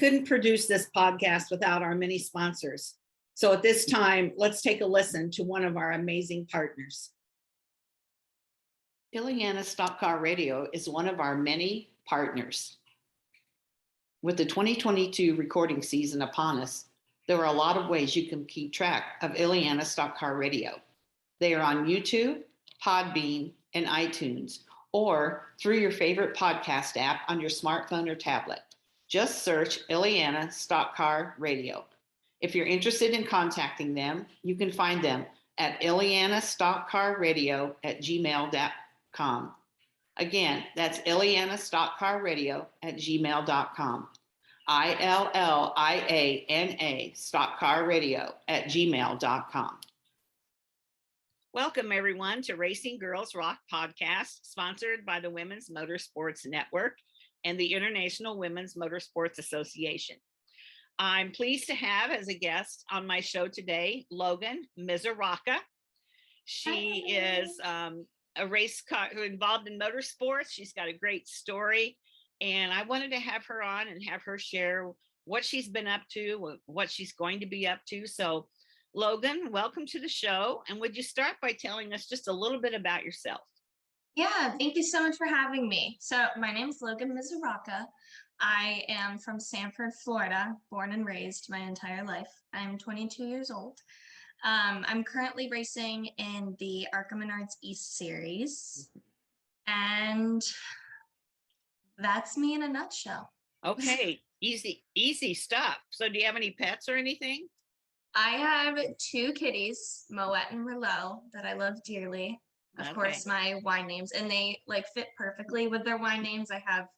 couldn't produce this podcast without our many sponsors. So at this time, let's take a listen to one of our amazing partners. Ileana Stock Car Radio is one of our many partners. With the 2022 recording season upon us, there are a lot of ways you can keep track of Ileana Stock Car Radio. They are on YouTube, Podbean, and iTunes, or through your favorite podcast app on your smartphone or tablet. Just search Ileana Stock Car Radio. If you're interested in contacting them, you can find them at ileanastockcarradio@gmail.com. Again, that's ileanastockcarradio@gmail.com. ILLIANA stockcarradio@gmail.com. Welcome, everyone, to Racing Girls Rock Podcast, sponsored by the Women's Motorsports Network and the International Women's Motorsports Association. I'm pleased to have as a guest on my show today, Logan Misuraca. She is a race car involved in motorsports. She's got a great story, and I wanted to have her on and have her share what she's been up to, what she's going to be up to. So, Logan, welcome to the show. And would you start by telling us just a little bit about yourself? Yeah, thank you so much for having me. So my name is Logan Misuraca. I am from Sanford, Florida, born and raised my entire life. I'm 22 years old. I'm currently racing in the ARCA East Series. And that's me in a nutshell. Okay, easy stuff. So do you have any pets or anything? I have two kitties, Moet and Merlot, that I love dearly. Of course, my wine names, and they like fit perfectly with their wine names. I have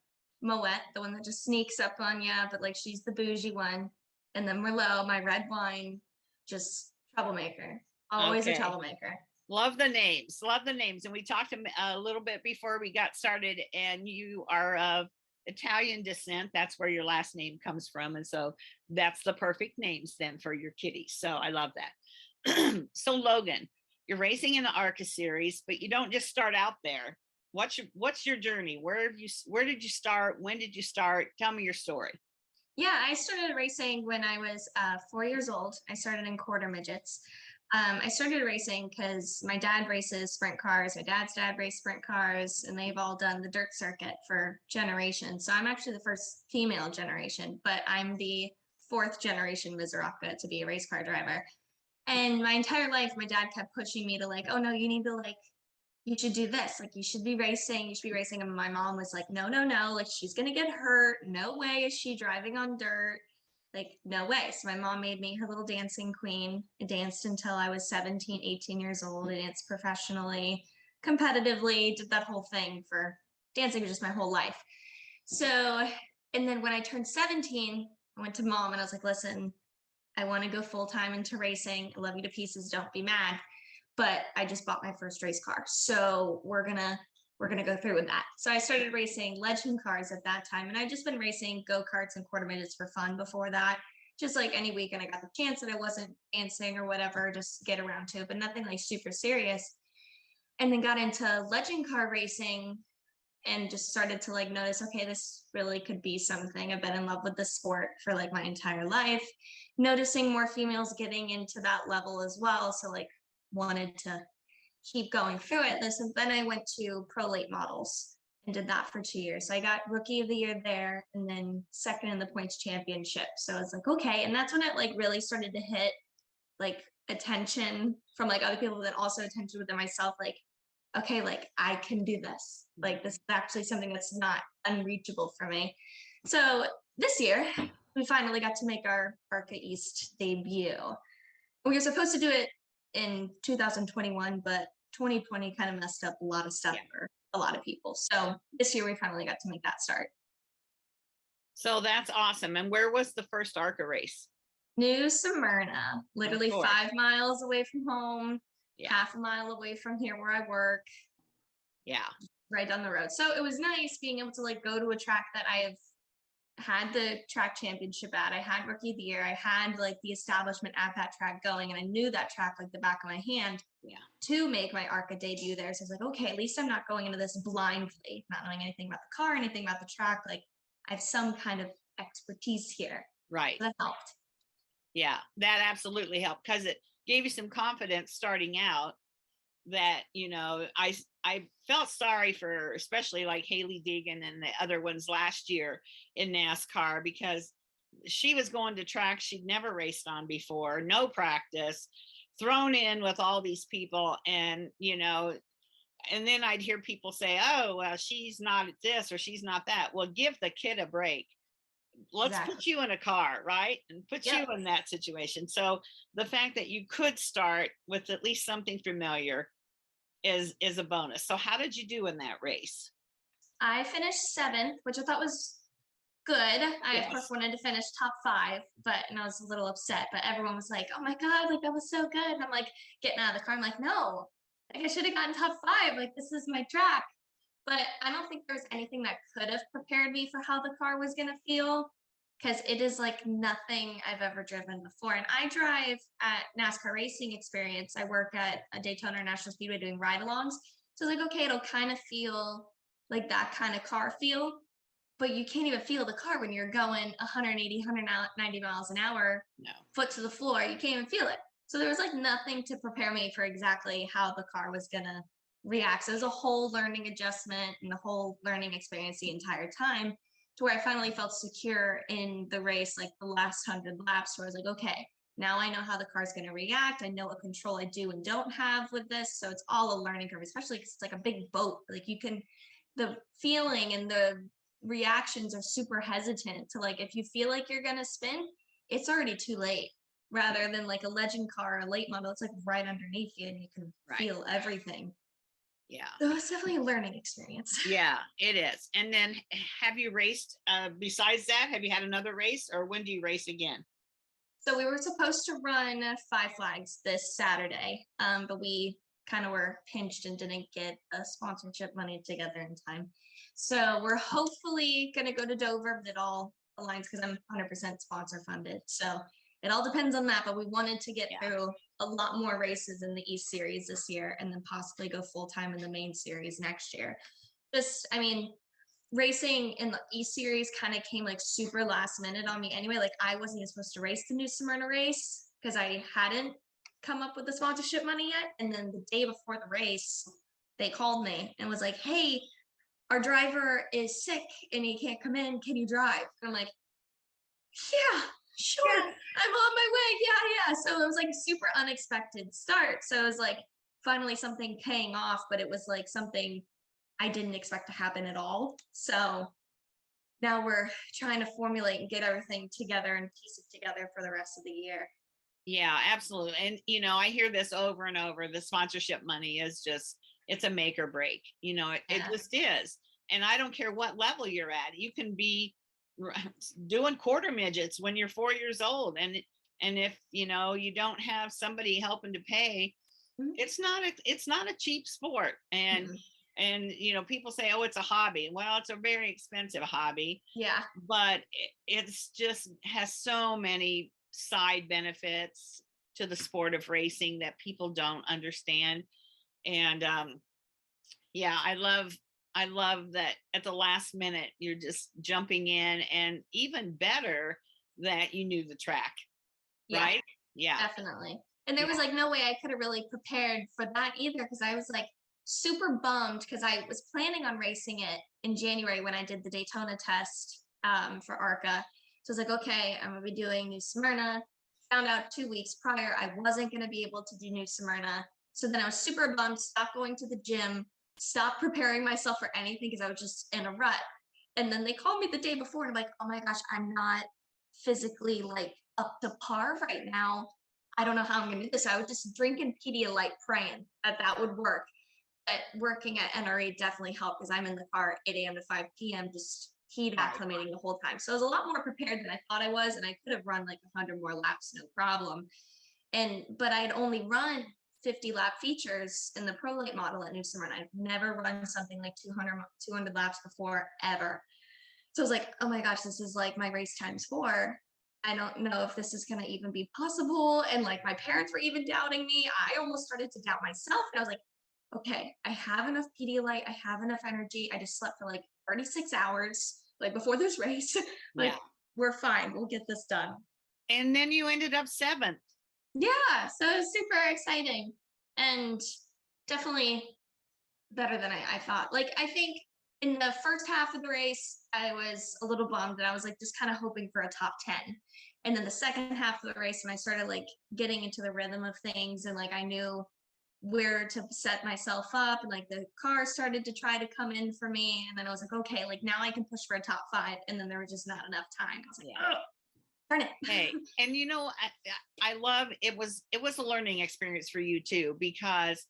Moet, the one that just sneaks up on you, but like she's the bougie one. And then Merlot, my red wine, just troublemaker. Always a troublemaker. Love the names. And we talked a little bit before we got started, and you are of Italian descent. That's where your last name comes from. And so that's the perfect names then for your kitties. So I love that. So Logan, you're racing in the ARCA series, but you don't just start out there. What's your journey? Where did you start? When did you start? Tell me your story. Yeah, I started racing when I was 4 years old. I started in quarter midgets. I started racing because my dad races sprint cars. My dad's dad raced sprint cars, and they've all done the dirt circuit for generations. So I'm actually the first female generation, but I'm the fourth generation Misuraca to be a race car driver. And my entire life, my dad kept pushing me to like, oh no, you need to like, you should do this. Like, you should be racing. And my mom was like, no, like she's going to get hurt. No way is she driving on dirt. Like, no way. So my mom made me her little dancing queen. I danced until I was 17, 18 years old. I danced professionally, competitively, did that whole thing for dancing just my whole life. So, and then when I turned 17, I went to mom and I was like, listen, I want to go full-time into racing. I love you to pieces. Don't be mad. But I just bought my first race car. So we're gonna go through with that. So I started racing legend cars at that time. And I'd just been racing go-karts and quarter midgets for fun before that. Just like any weekend I got the chance that I wasn't dancing or whatever, just get around to it, but nothing like super serious. And then got into legend car racing and just started to like notice, okay, this really could be something. I've been in love with the sport for like my entire life, noticing more females getting into that level as well. So like wanted to keep going through it. So then I went to pro late models and did that for 2 years. So I got rookie of the year there and then second in the points championship. So it's like, okay. And that's when it like really started to hit like attention from like other people, but also attention within myself. Like, okay, like I can do this. Like this is actually something that's not unreachable for me. So this year we finally got to make our ARCA East debut. We were supposed to do it in 2021, but 2020 kind of messed up a lot of stuff for a lot of people. So this year we finally got to make that start. So that's awesome. And where was the first ARCA race? New Smyrna, literally 5 miles away from home, half a mile away from here where I work. Yeah. Right down the road. So it was nice being able to like go to a track that I have had the track championship at. I had rookie of the year. I had like the establishment at that track going, and I knew that track like the back of my hand to make my ARCA debut there. So I was like, okay, at least I'm not going into this blindly, not knowing anything about the car, anything about the track. Like I have some kind of expertise here. Right. So that helped. Yeah, that absolutely helped because it gave you some confidence starting out that, I felt sorry for especially like Haley Deegan and the other ones last year in NASCAR because she was going to tracks she'd never raced on before, no practice, thrown in with all these people. And, and then I'd hear people say, oh, well, she's not this or she's not that. Well, give the kid a break. Let's put you in a car, right? And put you in that situation. So the fact that you could start with at least something familiar is a bonus. So how did you do in that race? I finished 7th, which I thought was good. I of course wanted to finish top 5, and I was a little upset, but everyone was like, oh my God, like that was so good. And I'm like getting out of the car. I'm like, no, like I should have gotten top 5. Like this is my track. But I don't think there was anything that could have prepared me for how the car was going to feel because it is like nothing I've ever driven before. And I drive at NASCAR Racing Experience. I work at a Daytona International Speedway doing ride-alongs. So it's like, okay, it'll kind of feel like that kind of car feel, but you can't even feel the car when you're going 180, 190 miles an hour, foot to the floor. You can't even feel it. So there was like nothing to prepare me for exactly how the car was going to react. So it was a whole learning adjustment and the whole learning experience the entire time to where I finally felt secure in the race, like the last 100 laps, where I was like, okay, now I know how the car's going to react. I know what control I do and don't have with this. So it's all a learning curve, especially because it's like a big boat. Like the feeling and the reactions are super hesitant to like, if you feel like you're going to spin, it's already too late. Rather than like a legend car, a late model, it's like right underneath you and you can feel everything. Yeah. So it's definitely a learning experience. Yeah, it is. And then have you raced besides that? Have you had another race or when do you race again? So we were supposed to run 5 Flags this Saturday, but we kind of were pinched and didn't get a sponsorship money together in time. So we're hopefully going to go to Dover, but it all aligns because I'm 100% sponsor funded. So it all depends on that, but we wanted to get through a lot more races in the East Series this year and then possibly go full-time in the main series next year. Racing in the East Series kind of came like super last minute on me anyway. Like I wasn't even supposed to race the New Smyrna race because I hadn't come up with the sponsorship money yet. And then the day before the race, they called me and was like, hey, our driver is sick and he can't come in. Can you drive? And I'm like, yeah, sure. I'm on my way. Yeah. So it was like a super unexpected start. So it was like finally something paying off, but it was like something I didn't expect to happen at all. So now we're trying to formulate and get everything together and piece it together for the rest of the year. Yeah, absolutely. And, I hear this over and over. The sponsorship money is just, it's a make or break. It just is. And I don't care what level you're at. You can be doing quarter midgets when you're 4 years old. And if, you don't have somebody helping to pay, it's not a cheap sport. And, and, people say, oh, it's a hobby. Well, it's a very expensive hobby. Yeah. But it's just has so many side benefits to the sport of racing that people don't understand. And I love that at the last minute you're just jumping in, and even better that you knew the track. Right? Yeah, definitely. And there was like no way I could have really prepared for that either, because I was like super bummed because I was planning on racing it in January when I did the Daytona test for ARCA. So I was like, okay, I'm gonna be doing New Smyrna. Found out 2 weeks prior I wasn't gonna be able to do New Smyrna. So then I was super bummed, stopped going to the gym, stopped preparing myself for anything because I was just in a rut. And then they called me the day before and I'm like, oh my gosh, I'm not physically like up to par right now. I don't know how I'm gonna do this. I was just drinking Pedialyte praying that would work. But working at NRA definitely helped because I'm in the car 8 a.m. to 5 p.m. just heat acclimating the whole time. So I was a lot more prepared than I thought I was, and I could have run like 100 more laps, no problem. But I had only run 50 lap features in the Pro Late model at New Smyrna. I've never run something like 200 laps before, ever. So I was like, oh my gosh, this is like my race times 4. I don't know if this is going to even be possible. And like my parents were even doubting me. I almost started to doubt myself. And I was like, okay, I have enough Pedialyte. I have enough energy. I just slept for like 36 hours, like before this race. we're fine. We'll get this done. And then you ended up 7th. Yeah, so it was super exciting and definitely better than I thought. Like, I think in the first half of the race, I was a little bummed and I was like just kind of hoping for a top 10. And then the second half of the race, when I started like getting into the rhythm of things and like I knew where to set myself up and like the car started to try to come in for me. And then I was like, okay, like now I can push for a top 5. And then there was just not enough time. I was like, oh, darn it. Hey, and you know, I love it was a learning experience for you too, because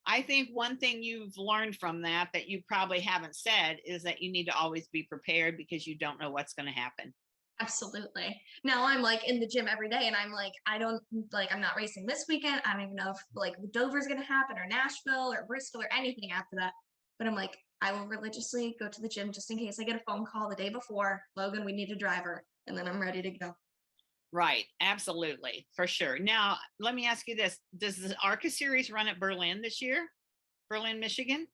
I think one thing you've learned from that you probably haven't said is that you need to always be prepared because you don't know what's going to happen. Absolutely. Now I'm like in the gym every day and I'm like, I'm not racing this weekend. I don't even know if like Dover's going to happen or Nashville or Bristol or anything after that. But I'm like, I will religiously go to the gym just in case I get a phone call the day before. Logan, we need a driver. And then I'm ready to go. Right. Absolutely. For sure. Now, let me ask you this. Does the ARCA series run at Berlin this year? Berlin, Michigan?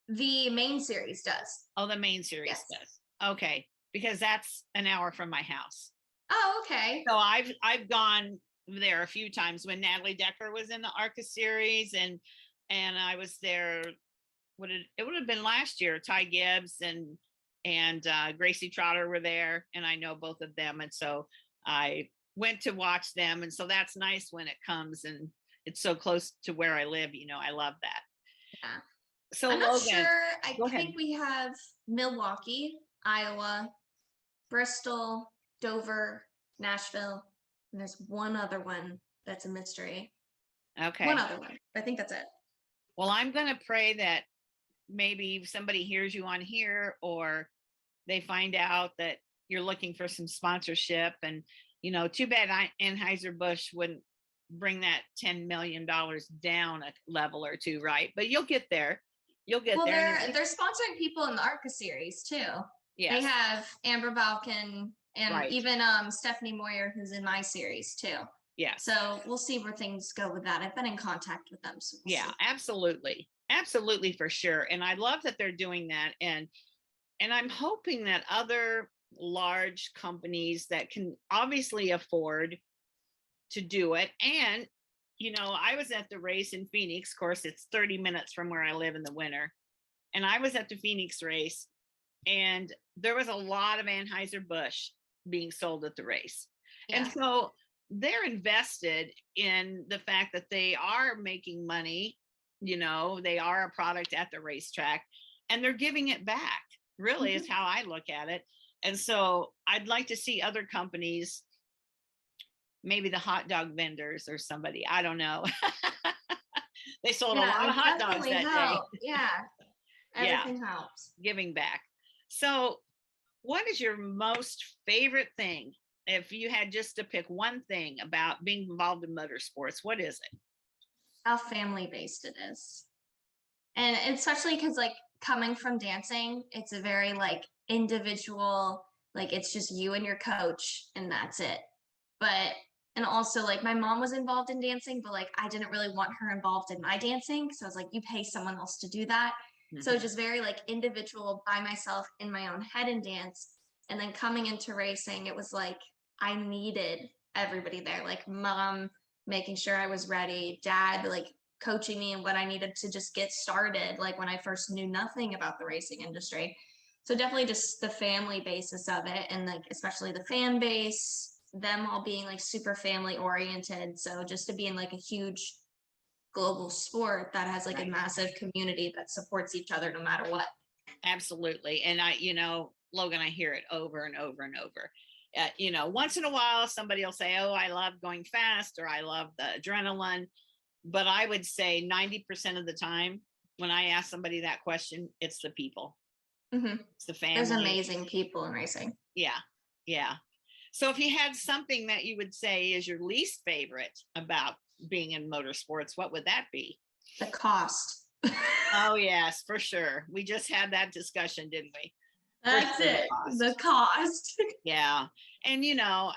The main series does. Oh, the main series does. Okay. Because that's an hour from my house. Oh, okay. So I've gone there a few times when Natalie Decker was in the ARCA series and I was there. It would have been last year. Ty Gibbs and Gracie Trotter were there, and I know both of them, and so I went to watch them, and so that's nice when it comes and it's so close to where I live. You know, I love that. Yeah. So I'm Logan, not sure. I think we have Milwaukee, Iowa, Bristol, Dover, Nashville, and there's one other one that's a mystery. Okay. One other one. I think that's it. Well, I'm going to pray that maybe somebody hears you on here or they find out that you're looking for some sponsorship. And, you know, too bad Anheuser-Busch wouldn't bring that $10 million down a level or two, right? But you'll get there. You'll get there. They're sponsoring people in the ARCA series too. Yes. They have Amber Balkan and right. even Stephanie Moyer, who's in my series too. Yeah. So we'll see where things go with that. I've been in contact with them. So we'll see. Absolutely. Absolutely, for sure. And I love that they're doing that. And I'm hoping that other large companies that can obviously afford to do it. And, you know, I was at the race in Phoenix. Of course, it's 30 minutes from where I live in the winter. And I was at the Phoenix race and there was a lot of Anheuser-Busch being sold at the race. Yeah. And so they're invested in the fact that they are making money. You know, they are a product at the racetrack and they're giving it back, really, is how I look at it. And so I'd like to see other companies, maybe the hot dog vendors or somebody, I don't know. They sold a lot of hot dogs that day. Yeah. Everything helps. Giving back. So what is your most favorite thing? If you had just to pick one thing about being involved in motorsports, what is it? How family-based it is. And especially because like coming from dancing, it's a very like individual, like it's just you and your coach and that's it. And also like my mom was involved in dancing, but like I didn't really want her involved in my dancing. So I was like, you pay someone else to do that. Mm-hmm. So just very like individual by myself in my own head and dance. And then coming into racing, it was like I needed everybody there, like mom making sure I was ready, dad like coaching me and what I needed to just get started, like when I first knew nothing about the racing industry. So definitely just the family basis of it, and like especially the fan base, them all being like super family oriented. So just to be in like a huge global sport that has like a massive community that supports each other no matter what. Absolutely. And you know, Logan, I hear it over and over and over. You know, once in a while, somebody will say, oh, I love going fast or I love the adrenaline. But I would say 90% of the time when I ask somebody that question, it's the people. Mm-hmm. It's the family. There's amazing people in racing. Yeah. Yeah. So if you had something that you would say is your least favorite about being in motorsports, what would that be? The cost. Oh, yes, for sure. We just had that discussion, didn't we? That's it. The cost. Yeah. And, you know,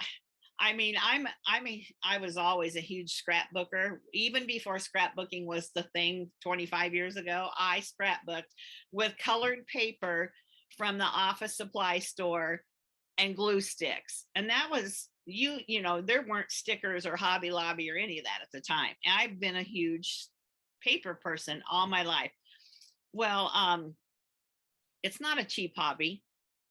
I mean, I was always a huge scrapbooker. Even before scrapbooking was the thing 25 years ago, I scrapbooked with colored paper from the office supply store and glue sticks. And that was, there weren't stickers or Hobby Lobby or any of that at the time. And I've been a huge paper person all my life. Well, it's not a cheap hobby,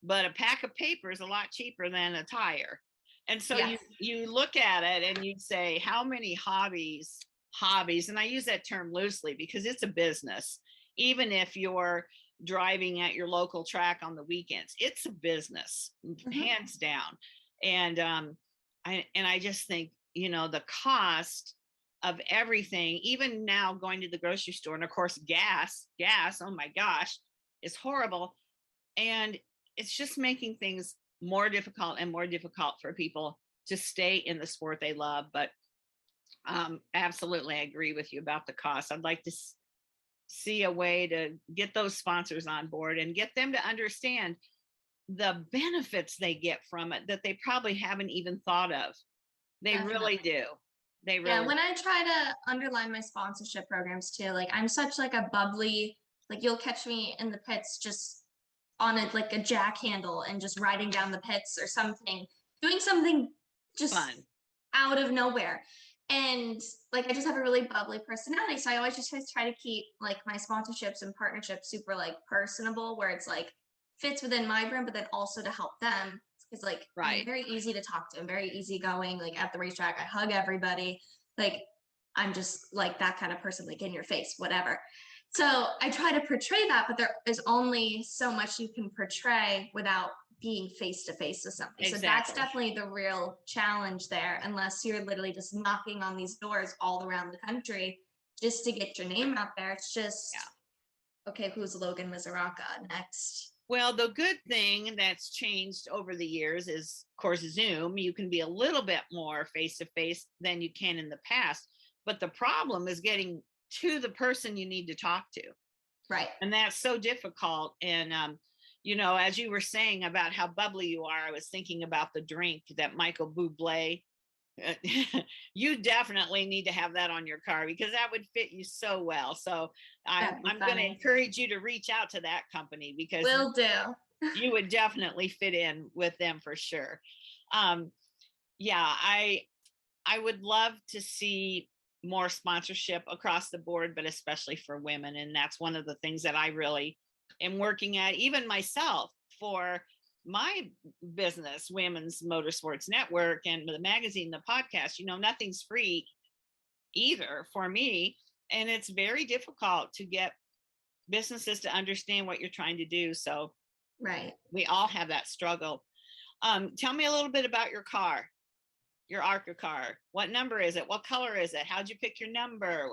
but a pack of paper is a lot cheaper than a tire. And so you look at it and you'd say, how many hobbies, and I use that term loosely because it's a business. Even if you're driving at your local track on the weekends, it's a business, hands down. And I just think, the cost of everything, even now going to the grocery store, and of course gas, oh my gosh, is horrible. And it's just making things more difficult and more difficult for people to stay in the sport they love. But absolutely, I agree with you about the cost. I'd like to see a way to get those sponsors on board and get them to understand the benefits they get from it that they probably haven't even thought of. They really do. They really. Yeah, when I try to underline my sponsorship programs too, like I'm such like a bubbly, like you'll catch me in the pits just on like a jack handle and just riding down the pits or something, doing something just fun out of nowhere. And like I just have a really bubbly personality, so I always just try to keep like my sponsorships and partnerships super like personable, where it's like fits within my brand, but then also to help them. Because like I'm very easy to talk to. I'm very easygoing. Like at the racetrack, I hug everybody. Like I'm just like that kind of person, like in your face, whatever. So I try to portray that, but there is only so much you can portray without being face to face with something. Exactly. So that's definitely the real challenge there, unless you're literally just knocking on these doors all around the country just to get your name out there. It's just, okay, who's Logan Misuraca next? Well, the good thing that's changed over the years is, of course, Zoom. You can be a little bit more face to face than you can in the past. But the problem is getting to the person you need to talk to. Right. And that's so difficult. And, as you were saying about how bubbly you are, I was thinking about the drink that Michael Bublé, you definitely need to have that on your car because that would fit you so well. So I'm going to encourage you to reach out to that company because will do. You would definitely fit in with them for sure. I would love to see more sponsorship across the board, but especially for women. And that's one of the things that I really am working at, even myself, for my business, Women's Motorsports Network, and the magazine, the podcast. Nothing's free either for me. And it's very difficult to get businesses to understand what you're trying to do. So we all have that struggle. Tell me a little bit about your car. Your ARCA car. What number is it? What color is it? How'd you pick your number?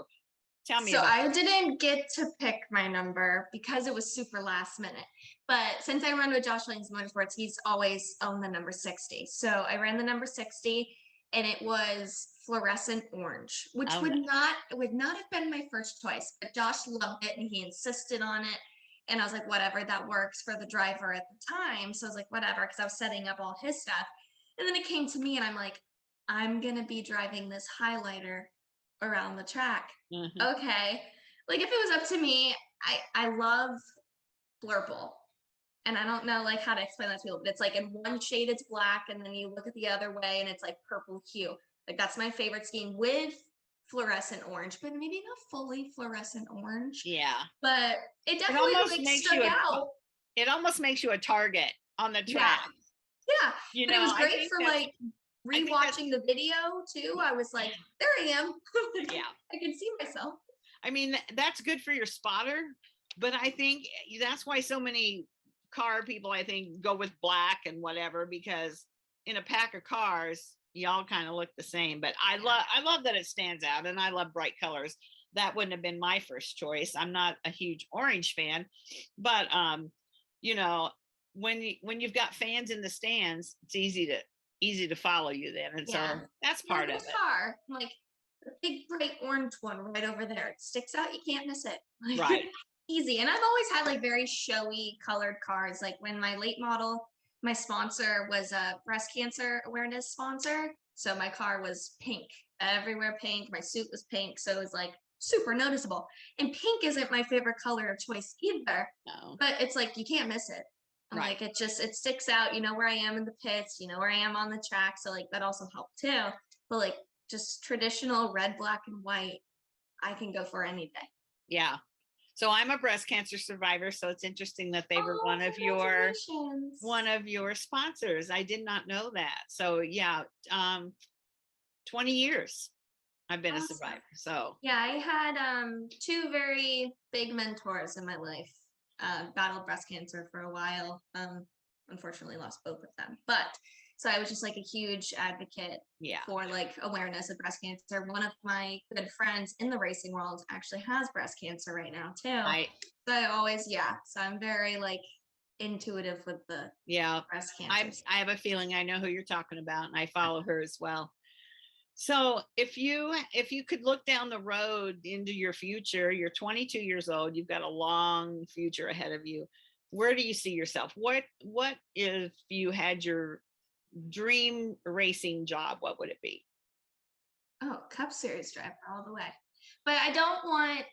Tell me. So I didn't get to pick my number because it was super last minute. But since I run with Josh Lane's Motorsports, he's always owned the number 60. So I ran the number 60 and it was fluorescent orange, which would not have been my first choice. But Josh loved it and he insisted on it. And I was like, whatever, that works for the driver at the time. So I was like, whatever, because I was setting up all his stuff. And then it came to me and I'm like, I'm going to be driving this highlighter around the track. Mm-hmm. Okay. Like if it was up to me, I love Blurple. And I don't know like how to explain that to people, but it's like in one shade it's black and then you look at the other way and it's like purple hue. Like that's my favorite scheme with fluorescent orange, but maybe not fully fluorescent orange. Yeah. But it definitely stuck out. It almost makes you a target on the track. Yeah. But it was great for like rewatching the video too. I was like, there I am. Yeah. I can see myself. I mean, that's good for your spotter, but I think that's why so many car people, I think, go with black and whatever, because in a pack of cars, y'all kind of look the same. But I love that it stands out, and I love bright colors. That wouldn't have been my first choice. I'm not a huge orange fan, but when you've got fans in the stands, it's easy to follow you then, and so that's part of it. Car, like the big bright orange one right over there, it sticks out. You can't miss it. Right. Easy. And I've always had like very showy colored cars. Like when my late model, my sponsor was a breast cancer awareness sponsor, so my car was pink, everywhere pink. My suit was pink, so it was like super noticeable. And pink isn't my favorite color of choice either. No. But it's like you can't miss it. And Right. like it sticks out, you know where I am in the pits, you know where I am on the track. So like that also helped too. But like just traditional red, black, and white, I can go for any day. Yeah. So I'm a breast cancer survivor. So it's interesting that they were Oh, congratulations. one of your sponsors. I did not know that. So yeah, 20 years I've been a Awesome. survivor. So Yeah, I had two very big mentors in my life. Battled breast cancer for a while. Unfortunately lost both of them. But so I was just like a huge advocate yeah. for like awareness of breast cancer. One of my good friends in the racing world actually has breast cancer right now too. So I always, so I'm very like intuitive with the breast cancer. I have a feeling I know who you're talking about, and I follow her as well. So if you could look down the road into your future, you're 22 years old, you've got a long future ahead of you. Where do you see yourself? What if you had your dream racing job, what would it be? Oh, Cup Series driver all the way. But I don't want,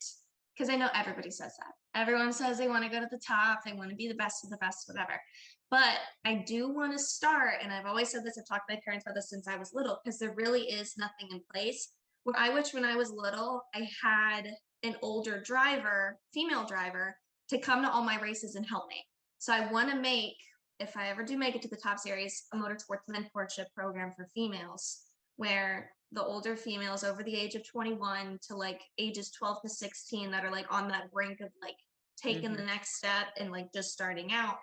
because I know everybody says that. Everyone says they want to go to the top, they want to be the best of the best, whatever. But I do want to start, and I've always said this, I've talked to my parents about this since I was little, because there really is nothing in place. Where I wish when I was little, I had an older driver, female driver, to come to all my races and help me. So I want to make, if I ever do make it to the top series, a motorsports mentorship program for females where the older females over the age of 21 to like ages 12 to 16 that are like on that brink of like taking the next step and like just starting out,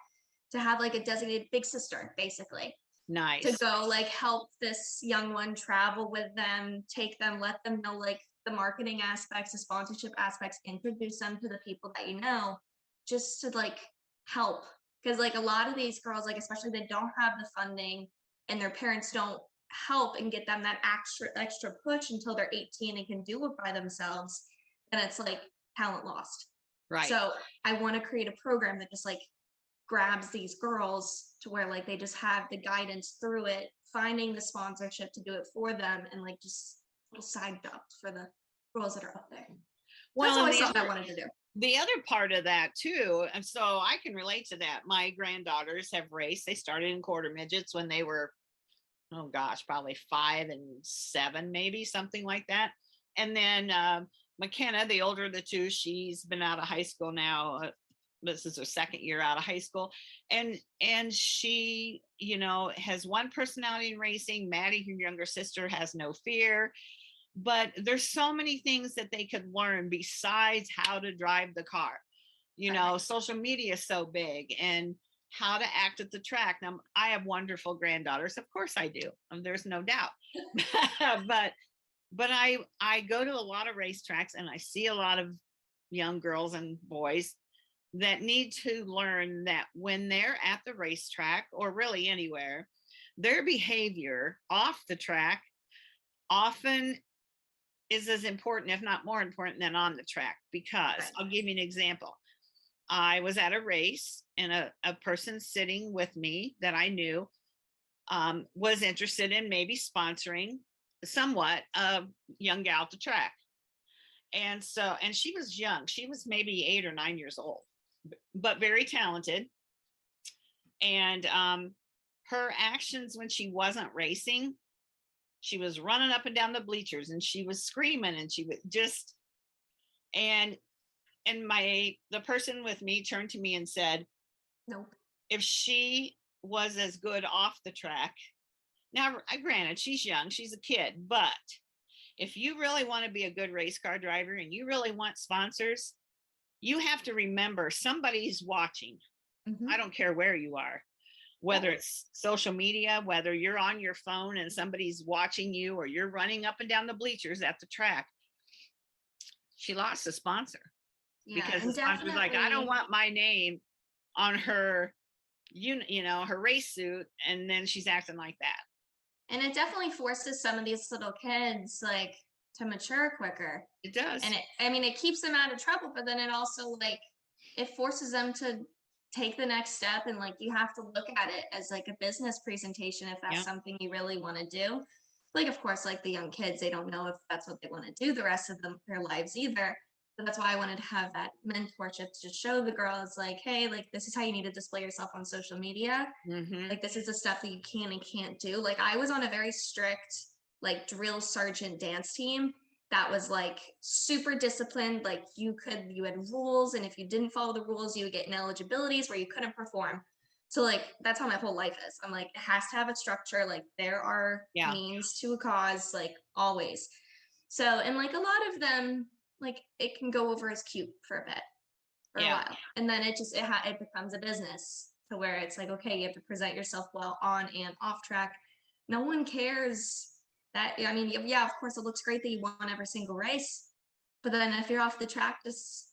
to have like a designated big sister basically. Nice. To go like help this young one, travel with them, take them, let them know like the marketing aspects, the sponsorship aspects, introduce them to the people that you know, just to like help. Because like a lot of these girls, like especially they don't have the funding and their parents don't help and get them that extra push until they're 18 and can do it by themselves, then it's like talent lost. Right. So I want to create a program that just like grabs these girls to where like they just have the guidance through it, finding the sponsorship to do it for them, and like just little side jobs for the girls that are up there. Well, that's always something I wanted to do. The other part of that too, and so I can relate to that. My granddaughters have raced. They started in quarter midgets when they were, oh gosh, probably 5 and 7, maybe something like that. And then McKenna, the older of the two, she's been out of high school now. This is her second year out of high school, and she, you know, has one personality in racing. Maddie, her younger sister, has no fear. But there's so many things that they could learn besides how to drive the car. You know, social media is so big, and how to act at the track. Now, I have wonderful granddaughters. Of course I do. There's no doubt. but I go to a lot of racetracks, and I see a lot of young girls and boys that need to learn that when they're at the racetrack, or really anywhere, their behavior off the track often is as important, if not more important, than on the track. Because I'll give you an example. I was at a race, and a person sitting with me that I knew was interested in maybe sponsoring somewhat a young gal at the track. And so, and she was young. She was maybe 8 or 9 years old, but very talented. And her actions when she wasn't racing, she was running up and down the bleachers, and she was screaming, and she was just, and the person with me turned to me and said, nope, if she was as good off the track, now granted, she's young, she's a kid, but if you really want to be a good race car driver and you really want sponsors, you have to remember somebody's watching. I don't care where you are, whether it's social media, whether you're on your phone and somebody's watching you, or you're running up and down the bleachers at the track. She lost a sponsor because the sponsor's like, I don't want my name on her, you know, her race suit, and then she's acting like that. And it definitely forces some of these little kids like to mature quicker. It does. And it keeps them out of trouble, but then it also like it forces them to take the next step, and like you have to look at it as like a business presentation if that's something you really want to do. Like, of course, like the young kids, they don't know if that's what they want to do the rest of their lives either. So that's why I wanted to have that mentorship to show the girls like, hey, like this is how you need to display yourself on social media. Mm-hmm. Like this is the stuff that you can and can't do. Like I was on a very strict like drill sergeant dance team that was like super disciplined. Like you had rules, and if you didn't follow the rules, you would get ineligibilities where you couldn't perform. So like that's how my whole life is. I'm like, it has to have a structure. Like there are means to a cause, like always. So, and like a lot of them, like it can go over as cute for a bit, for a while, and then it becomes a business to where it's like, okay, you have to present yourself well on and off track. No one cares that. I mean, yeah, of course, it looks great that you won every single race, but then if you're off the track just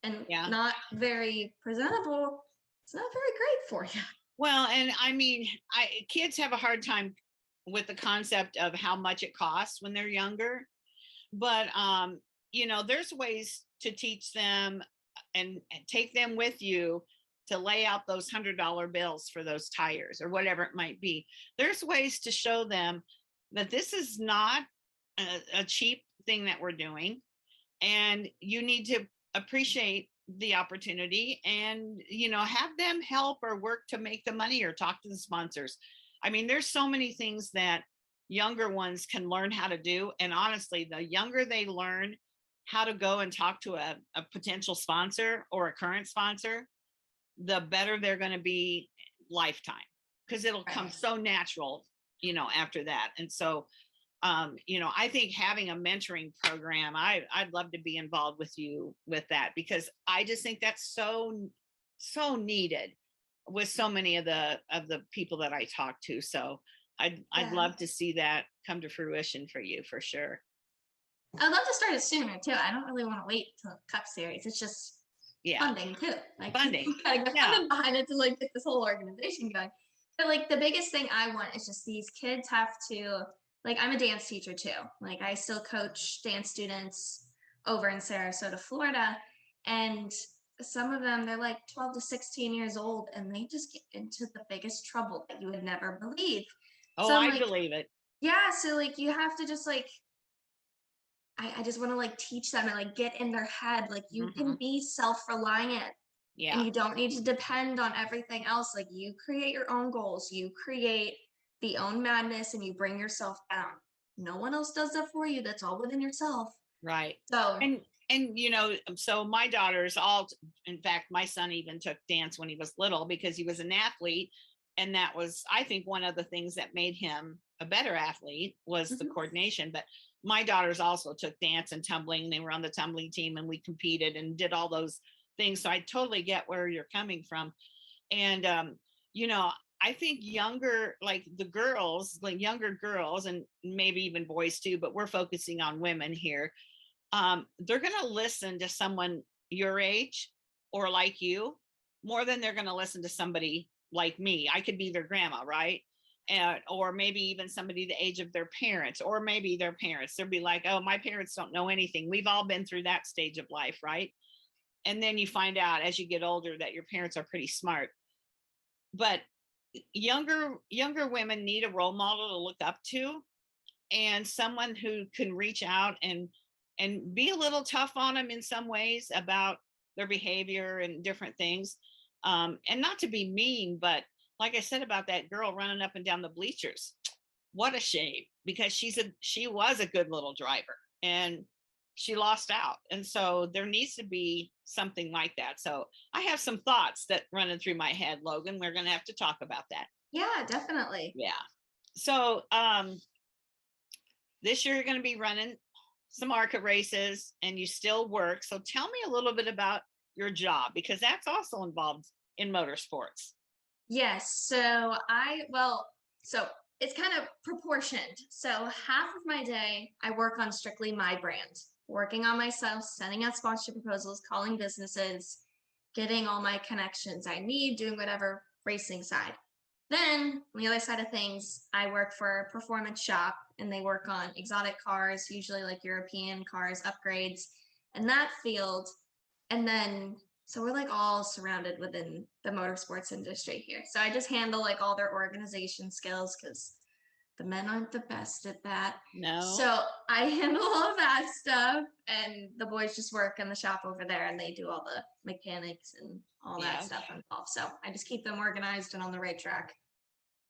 and not very presentable, it's not very great for you. Well, and I mean, kids have a hard time with the concept of how much it costs when they're younger, but you know, there's ways to teach them and take them with you to lay out those $100 bills for those tires or whatever it might be. There's ways to show them that this is not a cheap thing that we're doing, and you need to appreciate the opportunity and, you know, have them help or work to make the money or talk to the sponsors. I mean, there's so many things that younger ones can learn how to do. And honestly, the younger they learn how to go and talk to a potential sponsor or a current sponsor, the better they're going to be lifetime, because it'll come so natural, you know, after that. And so, you know, I think having a mentoring program, I'd love to be involved with you with that, because I just think that's so needed with so many of the people that I talk to. So I'd love to see that come to fruition for you, for sure. I'd love to start it sooner too. I don't really want to wait till the Cup Series. It's just funding too. Like funding. You gotta get funding behind it to like get this whole organization going. But like the biggest thing I want is just these kids have to, like, I'm a dance teacher too. Like I still coach dance students over in Sarasota, Florida. And some of them, they're like 12 to 16 years old, and they just get into the biggest trouble that you would never believe. Oh, so I believe it. Yeah. So like you have to just like, I just want to like teach them and like get in their head. Like you can be self-reliant. Yeah. And you don't need to depend on everything else. Like you create your own goals, you create the own madness, and you bring yourself down. No one else does that for you. That's all within yourself. Right. So and you know, so my daughters all, in fact, my son even took dance when he was little because he was an athlete. And that was, I think, one of the things that made him a better athlete was the coordination. But my daughters also took dance and tumbling. They were on the tumbling team, and we competed and did all those things. So I totally get where you're coming from. And, you know, I think younger, like the girls, like younger girls, and maybe even boys too, but we're focusing on women here. They're going to listen to someone your age or like you more than they're going to listen to somebody like me. I could be their grandma, right? Or maybe even somebody the age of their parents, or maybe their parents. They'll be like, oh, my parents don't know anything. We've all been through that stage of life, right? And then you find out as you get older that your parents are pretty smart. But younger women need a role model to look up to, and someone who can reach out and be a little tough on them in some ways about their behavior and different things. And not to be mean, but like I said about that girl running up and down the bleachers, what a shame, because she was a good little driver and she lost out. And so there needs to be something like that. So I have some thoughts that running through my head, Logan. We're going to have to talk about that. Yeah, definitely. Yeah. So this year you're going to be running some ARCA races, and you still work. So tell me a little bit about your job, because that's also involved in motorsports. Yes. So it's kind of proportioned. So half of my day, I work on strictly my brand, working on myself, sending out sponsorship proposals, calling businesses, getting all my connections I need, doing whatever racing side. Then on the other side of things, I work for a performance shop, and they work on exotic cars, usually like European cars, upgrades, in that field. And then, so we're like all surrounded within the motorsports industry here. So I just handle like all their organization skills, because the men aren't the best at that. No. So I handle all of that stuff, and the boys just work in the shop over there, and they do all the mechanics and all that stuff involved. So I just keep them organized and on the right track,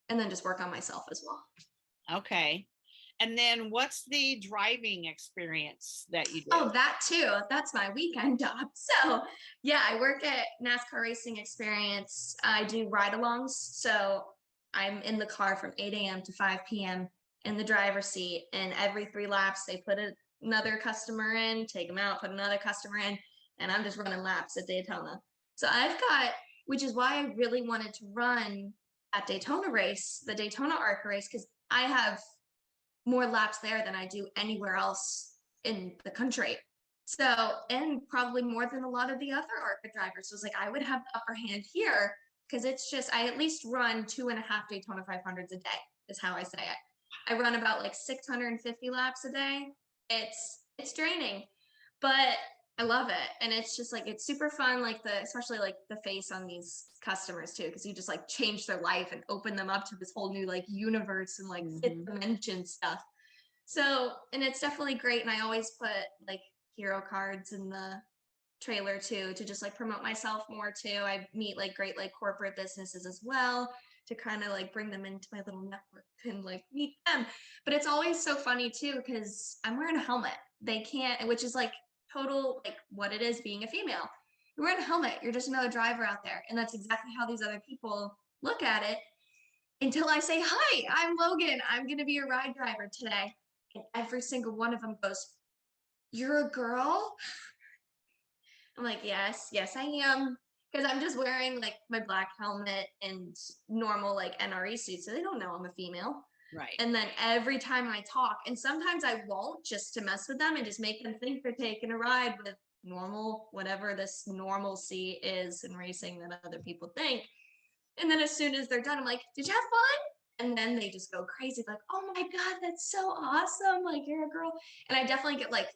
and then just work on myself as well. Okay. And then what's the driving experience that you do? Oh, that too. That's my weekend job. So yeah, I work at NASCAR Racing Experience. I do ride-alongs. So I'm in the car from 8 a.m. to 5 p.m. in the driver's seat. And every 3 laps, they put another customer in, take them out, put another customer in. And I'm just running laps at Daytona. So I've got, which is why I really wanted to run at Daytona race, the Daytona ARCA race, because I have more laps there than I do anywhere else in the country. So, and probably more than a lot of the other ARCA drivers. So it's like I would have the upper hand here because it's just, I at least run 2.5 Daytona 500s a day, is how I say it. I run about like 650 laps a day. It's draining, but I love it. And it's just like, it's super fun, like especially like the face on these customers too, because you just like change their life and open them up to this whole new like universe and like fifth dimension stuff. So, and it's definitely great. And I always put like hero cards in the trailer too, to just like promote myself more too. I meet like great like corporate businesses as well to kind of like bring them into my little network and like meet them. But it's always so funny too, because I'm wearing a helmet. They can't, which is like total like what it is being a female. You're wearing a helmet, you're just another driver out there. And that's exactly how these other people look at it until I say, hi, I'm Logan, I'm gonna be your ride driver today. And every single one of them goes, you're a girl? I'm like, yes, I am. Because I'm just wearing like my black helmet and normal like NRE suit, so they don't know I'm a female. Right. And then every time I talk, and sometimes I won't, just to mess with them and just make them think they're taking a ride with normal, whatever this normalcy is in racing that other people think. And then as soon as they're done, I'm like, did you have fun? And then they just go crazy, like, oh my God, that's so awesome. Like, you're a girl. And I definitely get like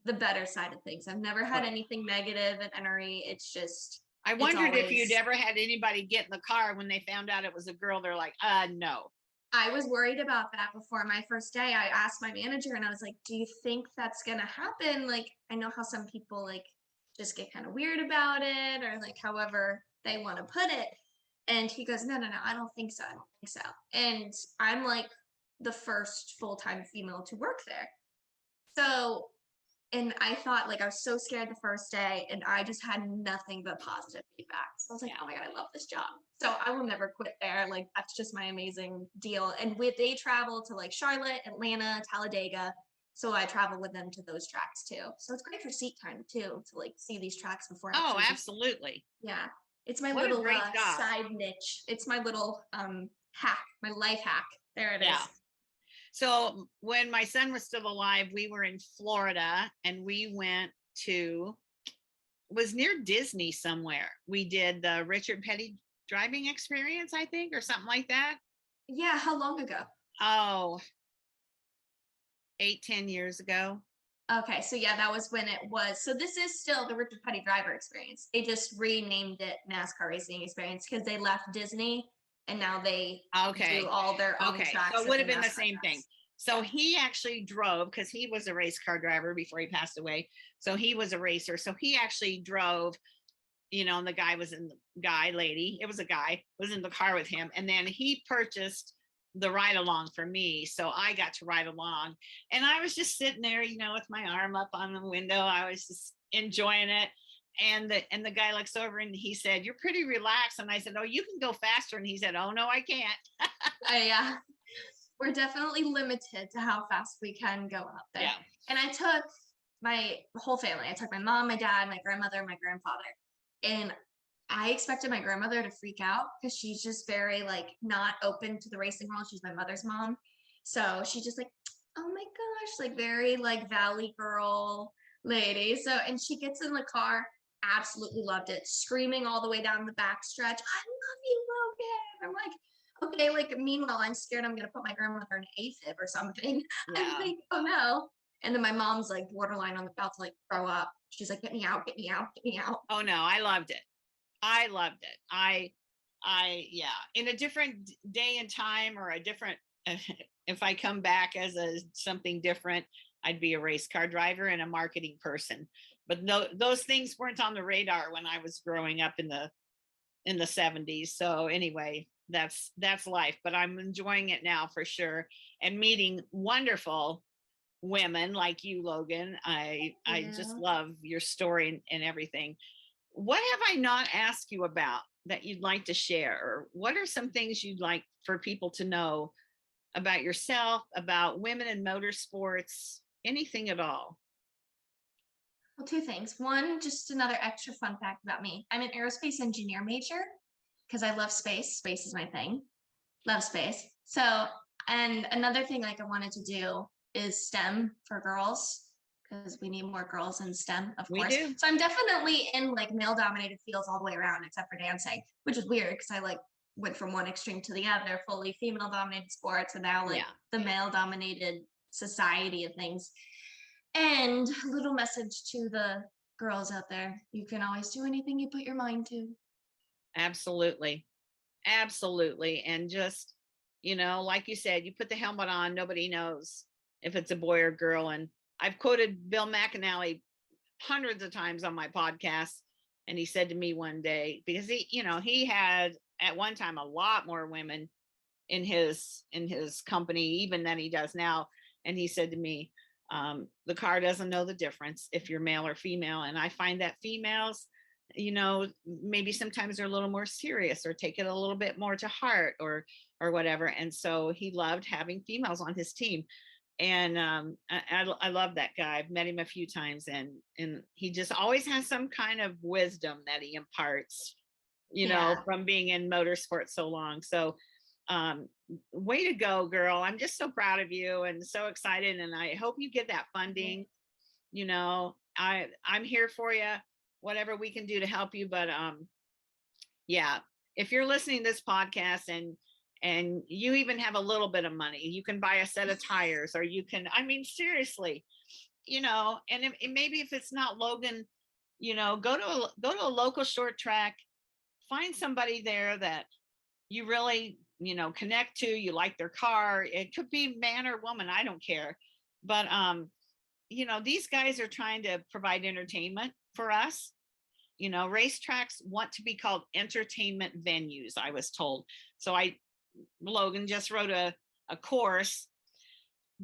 the better side of things. I've never had anything negative at NRE. It's just, I wondered if you'd ever had anybody get in the car when they found out it was a girl. They're like, no. I was worried about that before my first day. I asked my manager and I was like, do you think that's going to happen? Like, I know how some people like just get kind of weird about it or like however they want to put it. And he goes, no, I don't think so. And I'm like the first full-time female to work there. So, and I thought like I was so scared the first day and I just had nothing but positive feedback. So I was like, oh my God, I love this job. So I will never quit there. Like that's just my amazing deal. And they travel to like Charlotte, Atlanta, Talladega. So I travel with them to those tracks too. So it's great for seat time too, to like see these tracks before. Oh, absolutely. Yeah. It's my little side niche. It's my little hack, my life hack. There it is. So when my son was still alive, we were in Florida and we went to, was near Disney somewhere. We did the Richard Petty driving experience, I think, or something like that. Yeah. How long ago? Oh, 8-10 years ago. Okay, so yeah, that was when it was. So this is still the Richard Petty driver experience. They just renamed it NASCAR Racing Experience because they left Disney and now they do all their own tracks. So it would have been the same thing. So he actually drove because he was a race car driver before he passed away. So he was a racer. So he actually drove, and the guy was in lady. It was a guy was in the car with him. And then he purchased the ride along for me. So I got to ride along and I was just sitting there, with my arm up on the window. I was just enjoying it. And the guy looks over and he said, you're pretty relaxed. And I said, oh, you can go faster. And he said, oh, no, I can't. Yeah. We're definitely limited to how fast we can go up there. Yeah. And I took my whole family. I took my mom, my dad, my grandmother, my grandfather. And I expected my grandmother to freak out because she's just very like not open to the racing world. She's my mother's mom. So she's just like, oh my gosh, like very like Valley girl lady. So, and she gets in the car, absolutely loved it, screaming all the way down the back stretch. I love you, Logan. I'm like, okay, like meanwhile, I'm scared I'm going to put my grandmother in AFib or something. Yeah. I'm like, oh no. And then my mom's like borderline on the about to like throw up. She's like, get me out. Oh no, I loved it. I, yeah, in a different day and time or a different if I come back as something different, I'd be a race car driver and a marketing person. But no, those things weren't on the radar when I was growing up in the 70s. So anyway, that's life, but I'm enjoying it now for sure, and meeting wonderful women like you, Logan. I just love your story and everything. What have I not asked you about that you'd like to share? Or what are some things you'd like for people to know about yourself, about women in motorsports, anything at all? Well, two things. One, just another extra fun fact about me. I'm an aerospace engineer major because I love space. Space is my thing. Love space. So, and another thing like I wanted to do is STEM for girls because we need more girls in STEM, of course. We do. So I'm definitely in like male-dominated fields all the way around, except for dancing, which is weird because I like went from one extreme to the other, fully female-dominated sports, and now like the male-dominated society of things. And a little message to the girls out there: you can always do anything you put your mind to. Absolutely. Absolutely. And just, like you said, you put the helmet on, nobody knows if it's a boy or girl. And I've quoted Bill McAnally hundreds of times on my podcast. And he said to me one day, because he had at one time a lot more women in his company, even than he does now. And he said to me, the car doesn't know the difference if you're male or female. And I find that females, maybe sometimes they're a little more serious or take it a little bit more to heart or whatever. And so he loved having females on his team. And I love that guy. I've met him a few times, and he just always has some kind of wisdom that he imparts, from being in motorsports so long. So way to go, girl. I'm just so proud of you and so excited. And I hope you get that funding. I'm here for you, whatever we can do to help you. But if you're listening to this podcast and you even have a little bit of money, you can buy a set of tires, or you can, seriously, and maybe if it's not Logan, go to a local short track, find somebody there that you really, connect to, you like their car. It could be man or woman, I don't care. But, these guys are trying to provide entertainment for us. Racetracks want to be called entertainment venues, I was told. So Logan just wrote a course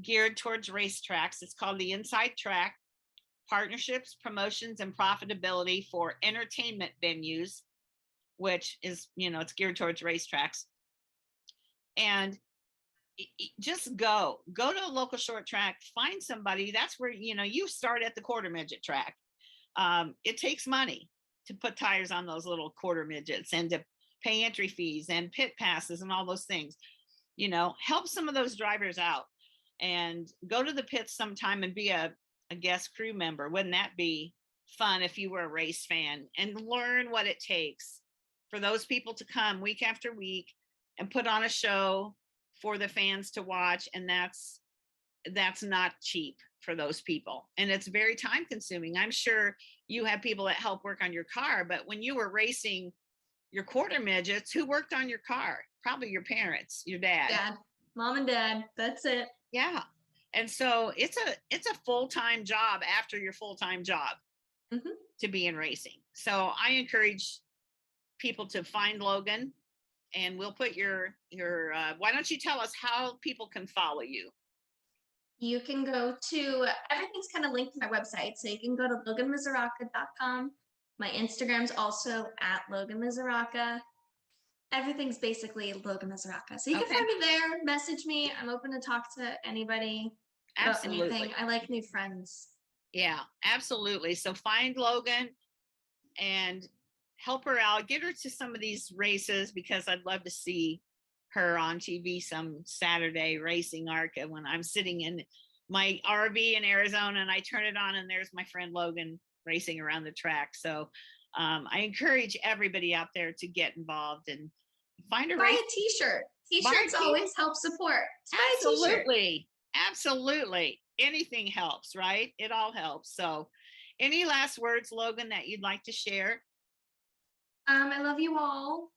geared towards racetracks. It's called the Inside Track: Partnerships, Promotions, and Profitability for Entertainment Venues, which is, it's geared towards racetracks. And just go to a local short track, find somebody. That's where, you start at the quarter midget track. It takes money to put tires on those little quarter midgets and to pay entry fees and pit passes and all those things. Help some of those drivers out and go to the pits sometime and be a guest crew member. Wouldn't that be fun if you were a race fan, and learn what it takes for those people to come week after week and put on a show for the fans to watch? And that's not cheap for those people. And it's very time consuming. I'm sure you have people that help work on your car, but when you were racing your quarter midgets, who worked on your car? Probably your parents, your dad, mom and dad. That's it. Yeah. And so it's a full-time job after your full-time job to be in racing. So I encourage people to find Logan, and we'll put your why don't you tell us how people can follow you? You can go to, everything's kind of linked to my website. So you can go to loganmisuraca.com. My Instagram's also at Logan Misuraca. Everything's basically Logan Misuraca. So you can find me there, message me. I'm open to talk to anybody about anything. I like new friends. Yeah, absolutely. So find Logan and help her out. Get her to some of these races, because I'd love to see her on TV some Saturday racing ARCA when I'm sitting in my RV in Arizona and I turn it on and there's my friend Logan racing around the track. So I encourage everybody out there to get involved and find a race. Buy a t-shirt. T-shirts always help support. Absolutely. Absolutely. Anything helps, right? It all helps. So any last words, Logan, that you'd like to share? I love you all.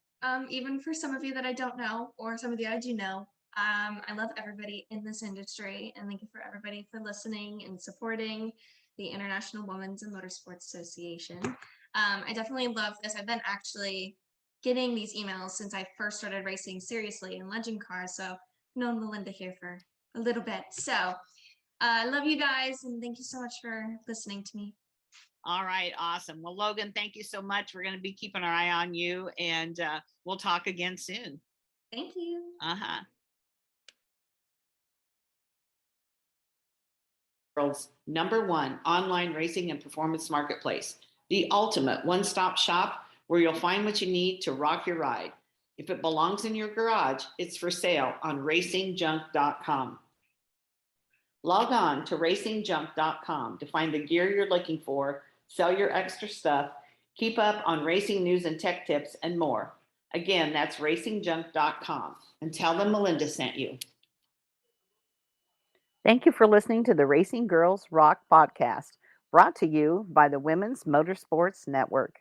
Even for some of you that I don't know, or some of you I do know. I love everybody in this industry, and thank you for everybody for listening and supporting the International Women's and Motorsports Association. I definitely love this. I've been actually getting these emails since I first started racing seriously in legend cars. So I've known Melinda here for a little bit. So I love you guys, and thank you so much for listening to me. All right, awesome. Well, Logan, thank you so much. We're going to be keeping our eye on you, and we'll talk again soon. Thank you. World's #1 online racing and performance marketplace, the ultimate one-stop shop where you'll find what you need to rock your ride. If it belongs in your garage, it's for sale on racingjunk.com. Log on to racingjunk.com to find the gear you're looking for, sell your extra stuff, keep up on racing news and tech tips, and more. Again, that's racingjunk.com, and tell them Melinda sent you. Thank you for listening to the Racing Girls Rock podcast, brought to you by the Women's Motorsports Network.